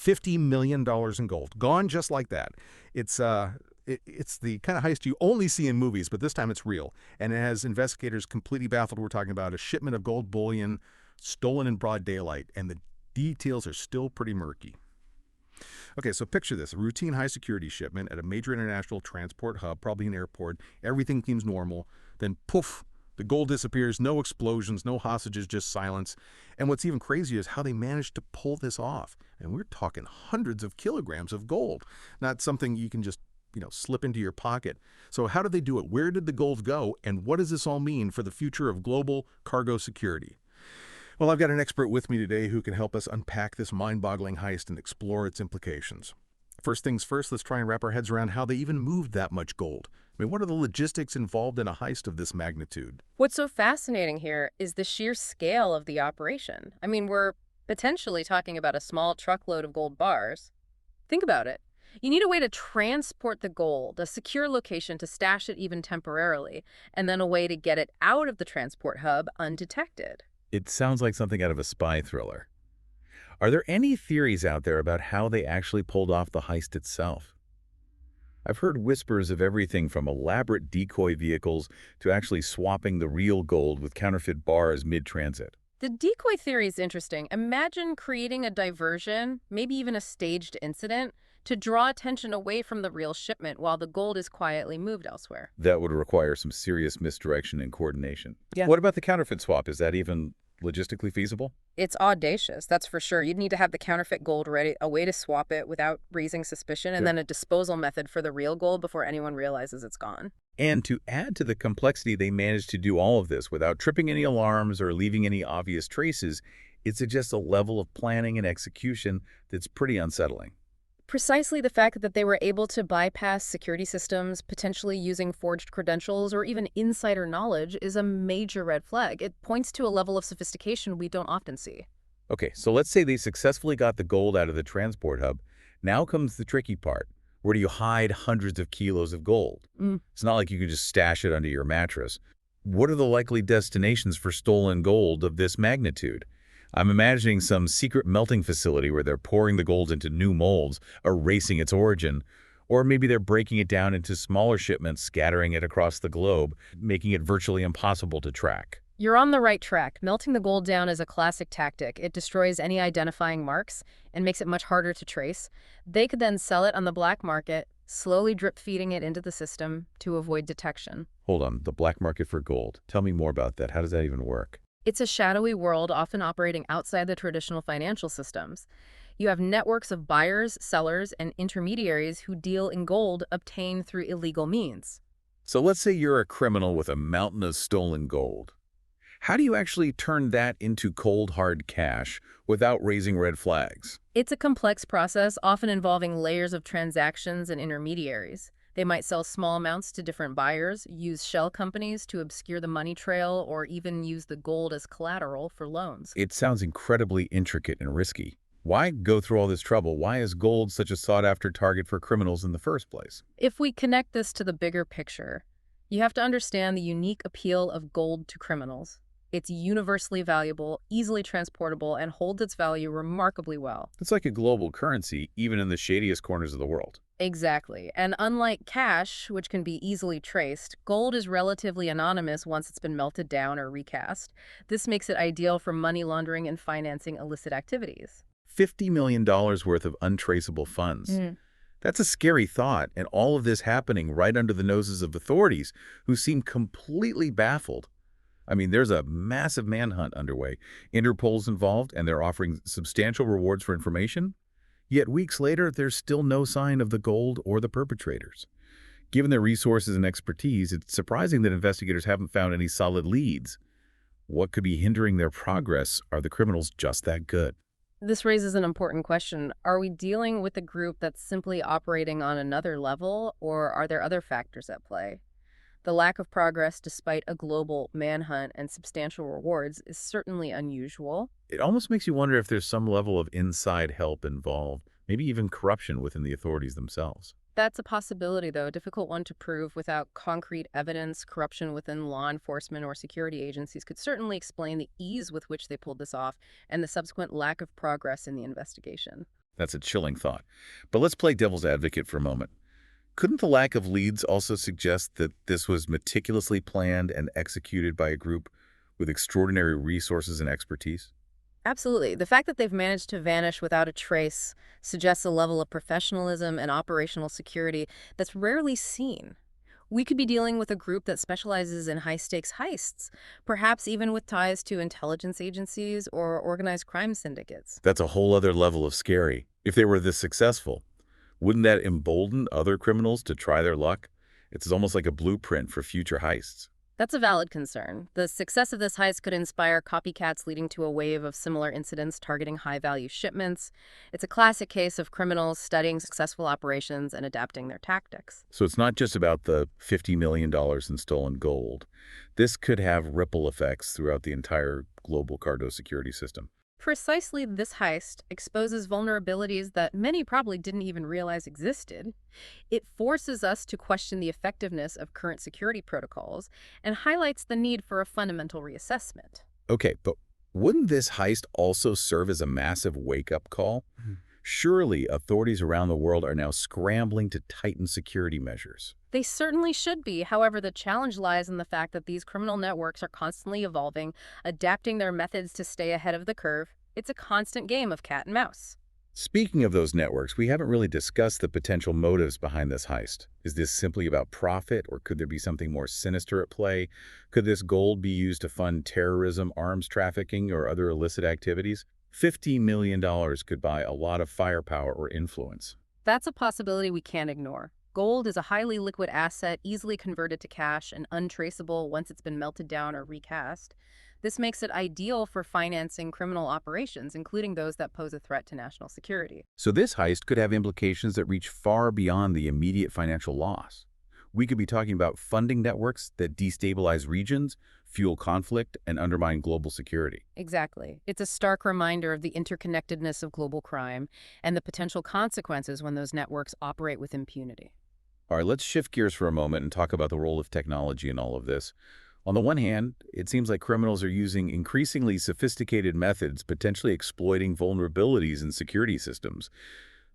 $50 million in gold, gone just like that. It's it's the kind of heist you only see in movies, but this time it's real. And it has investigators completely baffled. We're talking about a shipment of gold bullion stolen in broad daylight, and the details are still pretty murky. Okay, so picture this, a routine high-security shipment at a major international transport hub, probably an airport. Everything seems normal. Then, poof, the gold disappears, no explosions, no hostages, just silence. And what's even crazier is how they managed to pull this off. And we're talking hundreds of kilograms of gold, not something you can just slip into your pocket. So how did they do it? Where did the gold go? And what does this all mean for the future of global cargo security? Well, I've got an expert with me today who can help us unpack this mind-boggling heist and explore its implications. First things first, let's try and wrap our heads around how they even moved that much gold. I mean, what are the logistics involved in a heist of this magnitude? What's so fascinating here is the sheer scale of the operation. I mean, we're potentially talking about a small truckload of gold bars. Think about it. You need a way to transport the gold, a secure location to stash it even temporarily, and then a way to get it out of the transport hub undetected. It sounds like something out of a spy thriller. Are there any theories out there about how they actually pulled off the heist itself? I've heard whispers of everything from elaborate decoy vehicles to actually swapping the real gold with counterfeit bars mid-transit. The decoy theory is interesting. Imagine creating a diversion, maybe even a staged incident, to draw attention away from the real shipment while the gold is quietly moved elsewhere. That would require some serious misdirection and coordination. Yeah. What about the counterfeit swap? Is that even logistically feasible? It's audacious, that's for sure. You'd need to have the counterfeit gold ready, a way to swap it without raising suspicion, and Sure. then a disposal method for the real gold before anyone realizes it's gone. And to add to the complexity, they managed to do all of this without tripping any alarms or leaving any obvious traces. It suggests a level of planning and execution that's pretty unsettling. Precisely, the fact that they were able to bypass security systems, potentially using forged credentials or even insider knowledge, is a major red flag. It points to a level of sophistication we don't often see. Okay, so let's say they successfully got the gold out of the transport hub. Now comes the tricky part. Where do you hide hundreds of kilos of gold? It's not like you can just stash it under your mattress. What are the likely destinations for stolen gold of this magnitude? I'm imagining some secret melting facility where they're pouring the gold into new molds, erasing its origin. Or maybe they're breaking it down into smaller shipments, scattering it across the globe, making it virtually impossible to track. You're on the right track. Melting the gold down is a classic tactic. It destroys any identifying marks and makes it much harder to trace. They could then sell it on the black market, slowly drip-feeding it into the system to avoid detection. Hold on, the black market for gold. Tell me more about that. How does that even work? It's a shadowy world often operating outside the traditional financial systems. You have networks of buyers, sellers, and intermediaries who deal in gold obtained through illegal means. So let's say you're a criminal with a mountain of stolen gold. How do you actually turn that into cold, hard cash without raising red flags? It's a complex process, often involving layers of transactions and intermediaries. They might sell small amounts to different buyers, use shell companies to obscure the money trail, or even use the gold as collateral for loans. It sounds incredibly intricate and risky. Why go through all this trouble? Why is gold such a sought-after target for criminals in the first place? If we connect this to the bigger picture, you have to understand the unique appeal of gold to criminals. It's universally valuable, easily transportable, and holds its value remarkably well. It's like a global currency, even in the shadiest corners of the world. Exactly. And unlike cash, which can be easily traced, gold is relatively anonymous once it's been melted down or recast. This makes it ideal for money laundering and financing illicit activities. $50 million worth of untraceable funds. That's a scary thought, and all of this happening right under the noses of authorities who seem completely baffled. I mean, there's a massive manhunt underway. Interpol's involved, and they're offering substantial rewards for information. Yet weeks later, there's still no sign of the gold or the perpetrators. Given their resources and expertise, it's surprising that investigators haven't found any solid leads. What could be hindering their progress? Are the criminals just that good? This raises an important question. Are we dealing with a group that's simply operating on another level, or are there other factors at play? The lack of progress despite a global manhunt and substantial rewards is certainly unusual. It almost makes you wonder if there's some level of inside help involved, maybe even corruption within the authorities themselves. That's a possibility, though, a difficult one to prove without concrete evidence. Corruption within law enforcement or security agencies could certainly explain the ease with which they pulled this off and the subsequent lack of progress in the investigation. That's a chilling thought. But let's play devil's advocate for a moment. Couldn't the lack of leads also suggest that this was meticulously planned and executed by a group with extraordinary resources and expertise? Absolutely. The fact that they've managed to vanish without a trace suggests a level of professionalism and operational security that's rarely seen. We could be dealing with a group that specializes in high-stakes heists, perhaps even with ties to intelligence agencies or organized crime syndicates. That's a whole other level of scary. If they were this successful, wouldn't that embolden other criminals to try their luck? It's almost like a blueprint for future heists. That's a valid concern. The success of this heist could inspire copycats, leading to a wave of similar incidents targeting high-value shipments. It's a classic case of criminals studying successful operations and adapting their tactics. So it's not just about the $50 million in stolen gold. This could have ripple effects throughout the entire global cargo security system. Precisely, this heist exposes vulnerabilities that many probably didn't even realize existed. It forces us to question the effectiveness of current security protocols and highlights the need for a fundamental reassessment. Okay, but wouldn't this heist also serve as a massive wake-up call? Surely authorities around the world are now scrambling to tighten security measures. They certainly should be. However, the challenge lies in the fact that these criminal networks are constantly evolving, adapting their methods to stay ahead of the curve. It's a constant game of cat and mouse. Speaking of those networks, we haven't really discussed the potential motives behind this heist. Is this simply about profit, or could there be something more sinister at play? Could this gold be used to fund terrorism, arms trafficking, or other illicit activities? $50 million could buy a lot of firepower or influence. That's a possibility we can't ignore. Gold is a highly liquid asset, easily converted to cash and untraceable once it's been melted down or recast. This makes it ideal for financing criminal operations, including those that pose a threat to national security. So this heist could have implications that reach far beyond the immediate financial loss. We could be talking about funding networks that destabilize regions, fuel conflict, and undermine global security. Exactly. It's a stark reminder of the interconnectedness of global crime and the potential consequences when those networks operate with impunity. All right, let's shift gears for a moment and talk about the role of technology in all of this. On the one hand, it seems like criminals are using increasingly sophisticated methods, potentially exploiting vulnerabilities in security systems.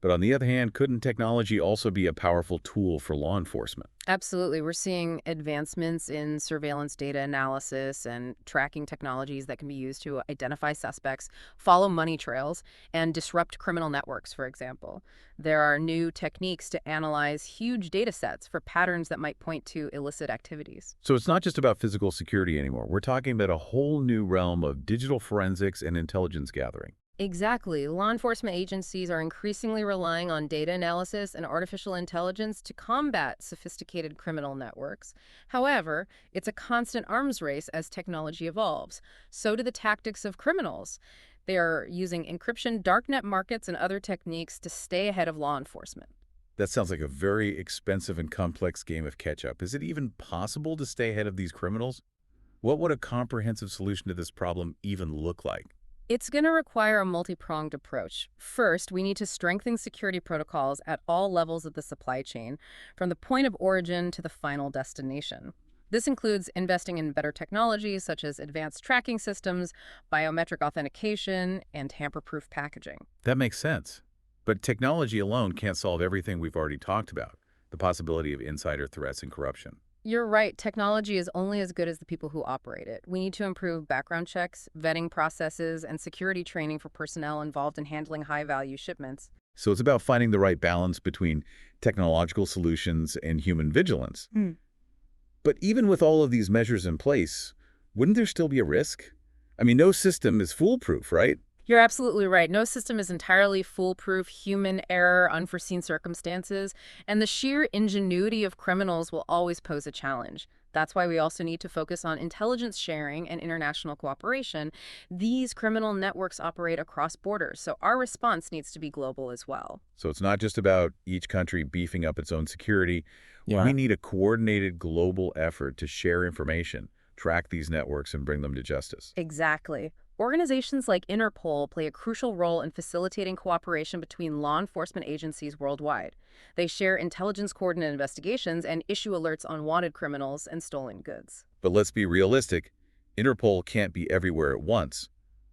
But on the other hand, couldn't technology also be a powerful tool for law enforcement? Absolutely. We're seeing advancements in surveillance data analysis and tracking technologies that can be used to identify suspects, follow money trails, and disrupt criminal networks, for example. There are new techniques to analyze huge data sets for patterns that might point to illicit activities. So it's not just about physical security anymore. We're talking about a whole new realm of digital forensics and intelligence gathering. Exactly. Law enforcement agencies are increasingly relying on data analysis and artificial intelligence to combat sophisticated criminal networks. However, it's a constant arms race as technology evolves. So do the tactics of criminals. They are using encryption, darknet markets, and other techniques to stay ahead of law enforcement. That sounds like a very expensive and complex game of catch-up. Is it even possible to stay ahead of these criminals? What would a comprehensive solution to this problem even look like? It's going to require a multi-pronged approach. First, we need to strengthen security protocols at all levels of the supply chain, from the point of origin to the final destination. This includes investing in better technologies such as advanced tracking systems, biometric authentication, and tamper-proof packaging. That makes sense. But technology alone can't solve everything we've already talked about, the possibility of insider threats and corruption. You're right. Technology is only as good as the people who operate it. We need to improve background checks, vetting processes, and security training for personnel involved in handling high-value shipments. So it's about finding the right balance between technological solutions and human vigilance. But even with all of these measures in place, wouldn't there still be a risk? I mean, no system is foolproof, right? You're absolutely right. No system is entirely foolproof. Human error, unforeseen circumstances, and the sheer ingenuity of criminals will always pose a challenge. That's why we also need to focus on intelligence sharing and international cooperation. These criminal networks operate across borders, so our response needs to be global as well. So it's not just about each country beefing up its own security. We need a coordinated global effort to share information, track these networks, and bring them to justice. Exactly. Organizations like Interpol play a crucial role in facilitating cooperation between law enforcement agencies worldwide. They share intelligence coordinated investigations and issue alerts on wanted criminals and stolen goods. But let's be realistic. Interpol can't be everywhere at once.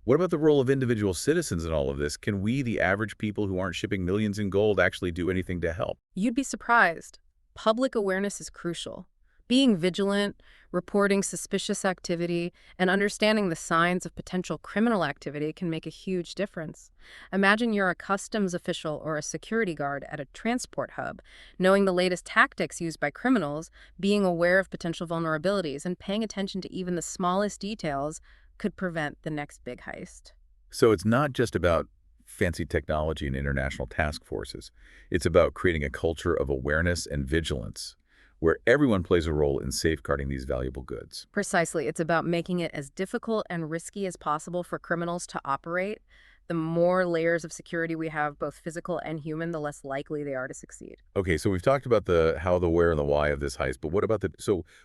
What about the role of individual citizens in all of this? Can we, the average people who aren't shipping millions in gold, actually do anything to help? You'd be surprised. Public awareness is crucial. Being vigilant, reporting suspicious activity, and understanding the signs of potential criminal activity can make a huge difference. Imagine you're a customs official or a security guard at a transport hub, knowing the latest tactics used by criminals, being aware of potential vulnerabilities, and paying attention to even the smallest details could prevent the next big heist. So it's not just about fancy technology and international task forces. It's about creating a culture of awareness and vigilance where everyone plays a role in safeguarding these valuable goods. Precisely. It's about making it as difficult and risky as possible for criminals to operate. The more layers of security we have, both physical and human, the less likely they are to succeed. Okay, so we've talked about the how, the where, and the why of this heist, but what about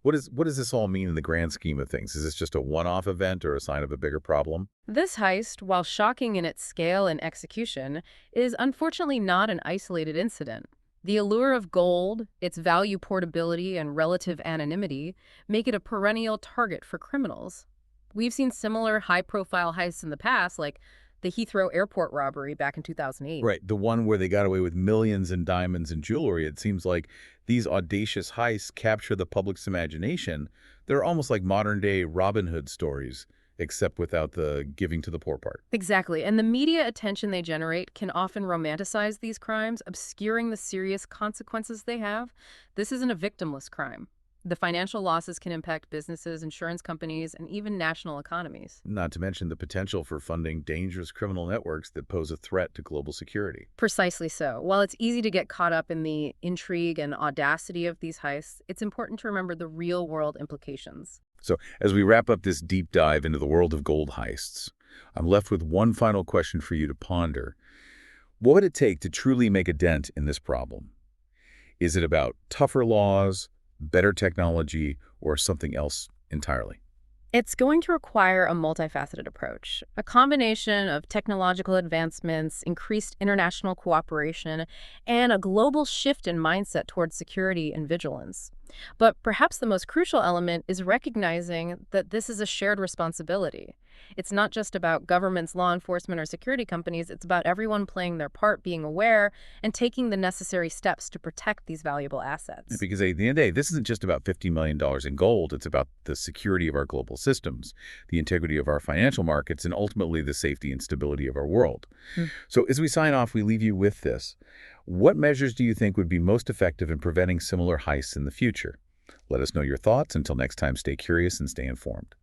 what does this all mean in the grand scheme of things? Is this just a one-off event or a sign of a bigger problem? This heist, while shocking in its scale and execution, is unfortunately not an isolated incident. The allure of gold, its value portability, and relative anonymity make it a perennial target for criminals. We've seen similar high-profile heists in the past, like the Heathrow airport robbery back in 2008. Right, the one where they got away with millions in diamonds and jewelry. It seems like these audacious heists capture the public's imagination. They're almost like modern-day Robin Hood stories, except without the giving to the poor part. Exactly, and the media attention they generate can often romanticize these crimes, obscuring the serious consequences they have. This isn't a victimless crime. The financial losses can impact businesses, insurance companies, and even national economies. Not to mention the potential for funding dangerous criminal networks that pose a threat to global security. Precisely so. While it's easy to get caught up in the intrigue and audacity of these heists, it's important to remember the real-world implications. So, as we wrap up this deep dive into the world of gold heists, I'm left with one final question for you to ponder. What would it take to truly make a dent in this problem? Is it about tougher laws, better technology, or something else entirely? It's going to require a multifaceted approach, a combination of technological advancements, increased international cooperation, and a global shift in mindset towards security and vigilance. But perhaps the most crucial element is recognizing that this is a shared responsibility. It's not just about governments, law enforcement, or security companies. It's about everyone playing their part, being aware, and taking the necessary steps to protect these valuable assets. Because at the end of the day, this isn't just about $50 million in gold. It's about the security of our global systems, the integrity of our financial markets, and ultimately the safety and stability of our world. So as we sign off, we leave you with this. What measures do you think would be most effective in preventing similar heists in the future? Let us know your thoughts. Until next time, stay curious and stay informed.